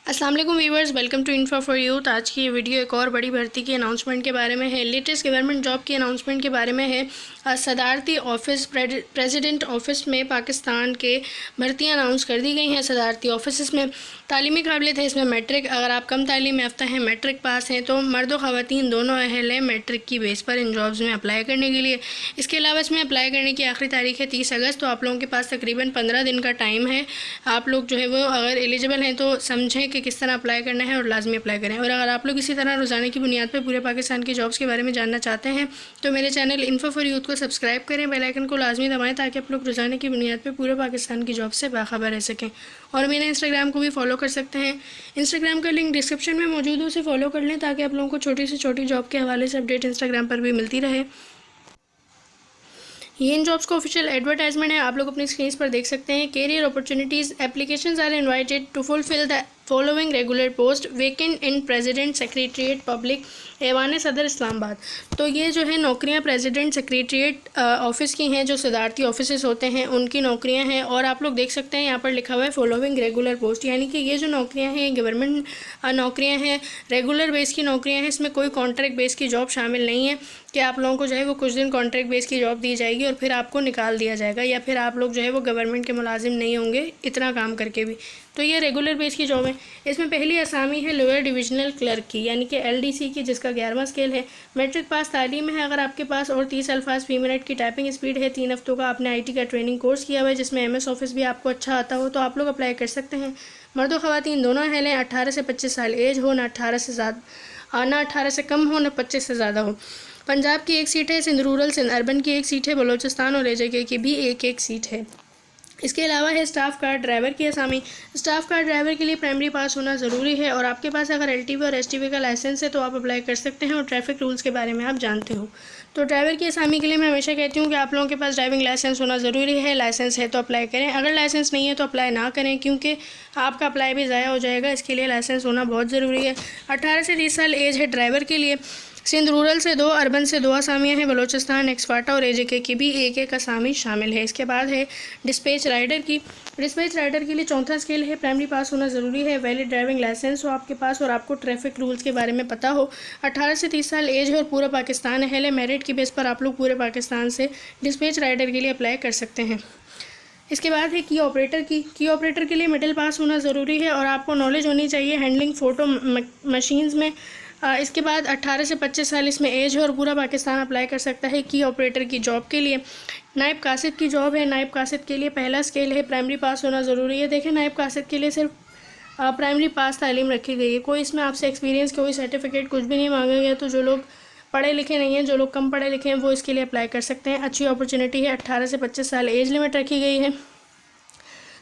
अस्सलाम वालेकुम viewers, welcome to info for youth. आज की ये वीडियो एक और बड़ी भर्ती की अनाउंसमेंट के बारे में है। लेटेस्ट गवर्नमेंट जॉब की अनाउंसमेंट के बारे में है। सदारती ऑफिस प्रेसिडेंट ऑफिस में पाकिस्तान के भर्तियां अनाउंस कर दी गई हैं। सदारती ऑफिस में तालीमी काबिलियत है इसमें मैट्रिक। अगर आप कम तालीम याफ्ता हैं, मैट्रिक पास हैं, तो मर्द व ख़वातीन दोनों अहल हैं मैट्रिक की बेस पर इन जॉब्स में अप्लाई करने के लिए। इसके अलावा इसमें अप्लाई करने की आखिरी तारीख है 30 अगस्त। तो आप लोगों के पास तकरीबन 15 दिन का टाइम है। आप लोग जो है वो अगर एलिजिबल हैं तो समझें कि किस तरह अप्लाई करना है और लाजमी अप्लाई करें। और अगर आप लोग इसी तरह रोज़ाना की बुनियाद पर पूरे पाकिस्तान की जॉब्स के बारे में जानना चाहते हैं तो मेरे चैनल इन्फो फॉर यूथ को सब्सक्राइब करें, बेल आइकन को लाजमी दबाएं ताकि आप लोग रोज़ाना की बुनियाद पर पूरे पाकिस्तान की जॉब से बाखबर रह सकें। और मेरे इंस्टाग्राम को भी फॉलो कर सकते हैं। इंस्टाग्राम का लिंक डिस्क्रिप्शन में मौजूद है, उसे फॉलो कर लें ताकि आप लोगों को छोटी से छोटी जॉब के हवाले से अपडेट इंस्टाग्राम पर भी मिलती रहे। ये इन जॉब्स का ऑफिशियल एडवर्टाइजमेंट है, आप लोग अपनी स्क्रीन पर देख सकते हैं। Career opportunities, applications are invited to fulfil the following regular post vacant in president secretariat public Aiwan Sadr Islamabad. तो ये जो है नौकरियां प्रेसिडेंट सेक्रेटरीट ऑफिस की हैं, जो सदारती ऑफिस होते हैं उनकी नौकरियां हैं। और आप लोग देख सकते हैं यहाँ पर लिखा हुआ है फॉलोइंग रेगुलर पोस्ट, यानी कि ये जो नौकरियां हैं गवर्नमेंट नौकरियां हैं, रेगुलर बेस की नौकरियां हैं। इसमें कोई कॉन्ट्रैक्ट बेस की जॉब शामिल नहीं है कि आप लोगों को जो है वो कुछ दिन कॉन्ट्रैक्ट बेस की जॉब दी जाएगी और फिर आपको निकाल दिया जाएगा, या फिर आप लोग जो है वो गवर्नमेंट के मुलाजिम नहीं होंगे इतना काम करके भी। तो ये रेगुलर बेस की जॉब है। इसमें पहली असामी है लोअर डिविजनल क्लर्क की, यानी कि LDC की, जिसका 11वां स्केल है। मैट्रिक पास तालीम है अगर आपके पास, और 30 अल्फाज फी मिनट की टाइपिंग स्पीड है। 3 हफ्तों का आपने IT का ट्रेनिंग कोर्स किया हुआ है जिसमें MS ऑफिस भी आपको अच्छा आता हो, तो आप लोग अप्लाई कर सकते हैं। मर्द व ख़वातीन दोनों अहल हैं। 18 से 25 साल एज हो, ना 18 से ज़्यादा, ना 18 से कम हो, ना 25 से ज़्यादा हो। पंजाब की एक सीट है, सिंध रूरल सिंध अर्बन की एक सीट है, बलोचिस्तान और AJK की भी एक सीट है। इसके अलावा है स्टाफ कार ड्राइवर की असामी। स्टाफ कार ड्राइवर के लिए प्राइमरी पास होना ज़रूरी है, और आपके पास अगर LTV और STV का लाइसेंस है तो आप अप्लाई कर सकते हैं और ट्रैफिक रूल्स के बारे में आप जानते हो। तो ड्राइवर की असामी के लिए मैं हमेशा कहती हूँ कि आप लोगों के पास ड्राइविंग लाइसेंस होना ज़रूरी है। लाइसेंस है तो अप्लाई करें, अगर लाइसेंस नहीं है तो अप्लाई ना करें, क्योंकि आपका अप्लाई भी ज़ाया हो जाएगा। इसके लिए लाइसेंस होना बहुत ज़रूरी है। 18 से 30 साल एज है ड्राइवर के लिए। सिंध रूरल से 2, अर्बन से 2 असामियाँ हैं। बलोचिस्तान, एक्सपार्टा और AJK की भी एक असामी शामिल है। इसके बाद है डिस्पैच राइडर की। डिस्पैच राइडर के लिए 4था स्केल है। प्राइमरी पास होना ज़रूरी है, वैलिड ड्राइविंग लाइसेंस हो आपके पास और आपको ट्रैफिक रूल्स के बारे में पता हो। 18 से 30 साल एज है और पूरा पाकिस्तान अहल है। मेरिट की बेस पर आप लोग पूरे पाकिस्तान से डिस्पैच राइडर के लिए अप्लाई कर सकते हैं। इसके बाद है की ऑपरेटर की। की ऑपरेटर के लिए मिडिल पास होना ज़रूरी है और आपको नॉलेज होनी चाहिए हैंडलिंग फ़ोटो मशीन्स में। इसके बाद 18 से 25 साल इसमें एज है और पूरा पाकिस्तान अप्लाई कर सकता है की ऑपरेटर की जॉब के लिए। नायब कासिद की जॉब है। नायब कासिद के लिए पहला स्केल है, प्राइमरी पास होना ज़रूरी है। देखें, नायब कासिद के लिए सिर्फ प्राइमरी पास तालीम रखी गई है, कोई इसमें आपसे एक्सपीरियंस, कोई सर्टिफिकेट कुछ भी नहीं मांगा गया। तो जो लोग पढ़े लिखे नहीं हैं, जो लोग कम पढ़े लिखे हैं, वो इसके लिए अप्लाई कर सकते हैं। अच्छी अपॉर्चुनिटी है। 18 से 25 साल एज लिमिट रखी गई है।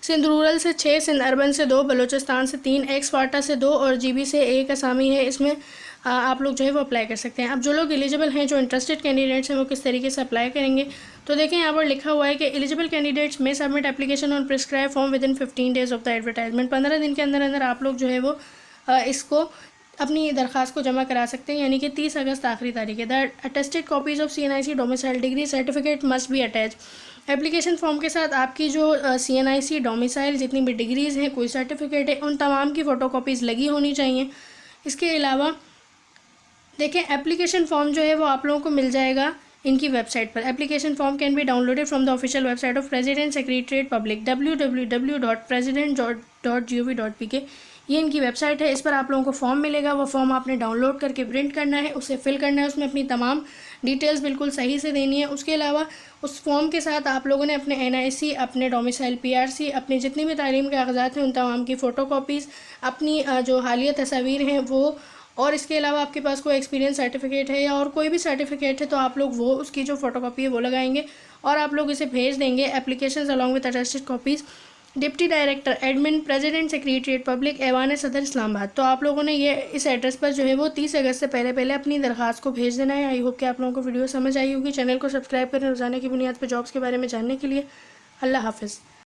सिंध रूरल से 6, सिंध अर्बन से 2, बलोचिस्तान से 3, एक्सपार्टा से 2 और GB से 1 असामी है। इसमें आप लोग जो है वो अप्लाई कर सकते हैं। अब जो लोग एलिजिबल हैं, जो इंटरेस्टेड कैंडिडेट्स हैं, वो किस तरीके से अप्लाई करेंगे, तो देखें यहाँ पर लिखा हुआ है कि एलिजिबल कैंडिडेट्स में submit application on prescribe form with in 15 days of the advertisement. 15 दिन के अंदर अंदर आप लोग जो है वो इसको अपनी दरख्वास्त को जमा करा सकते हैं, यानी कि 30 अगस्त आखिरी तारीख है। The attested copies of CNIC domicile degree certificate must be attach. Application form के साथ आपकी जो CNIC डोमिसाइल जितनी भी डिग्रीज़ हैं, कोई सर्टिफिकेट है, उन तमाम की फ़ोटोकॉपीज़ लगी होनी चाहिए। इसके अलावा देखें, एप्लीकेशन फॉर्म जो है वो आप लोगों को मिल जाएगा इनकी वेबसाइट पर। Application form can be downloaded from the official website of president secretariat public www.president.gov.pk। ये इनकी वेबसाइट है, इस पर आप लोगों को फॉर्म मिलेगा। वो फॉर्म आपने डाउनलोड करके प्रिंट करना है, उसे फिल करना है, उसमें अपनी तमाम डिटेल्स बिल्कुल सही से देनी है। उसके अलावा उस फॉर्म के साथ आप लोगों ने अपने NIC, अपने डोमिसाइल PRC, अपनी जितनी भी तालीम के कागजात हैं उन तमाम की फ़ोटोकॉपीज़, अपनी जो हालिया तस्वीर हैं वो, और इसके अलावा आपके पास कोई एक्सपीरियंस सर्टिफिकेट है या और कोई भी सर्टिफिकेट है तो आप लोग वो उसकी जो फ़ोटोकॉपी है वो लगाएंगे और आप लोग इसे भेज देंगे। Application along with attested copies deputy director admin president secretariat public Aiwan Sadr Islamabad. तो आप लोगों ने ये इस एड्रेस पर जो है वो 30 अगस्त से पहले अपनी दरख्वास्त को भेज देना है। आई होप कि आप लोगों को वीडियो समझ आई होगी। चैनल को सब्सक्राइब करें रोज़ाना की बुनियाद पर जॉब्स के बारे में जानने के लिए। अल्लाह हाफ़िज़।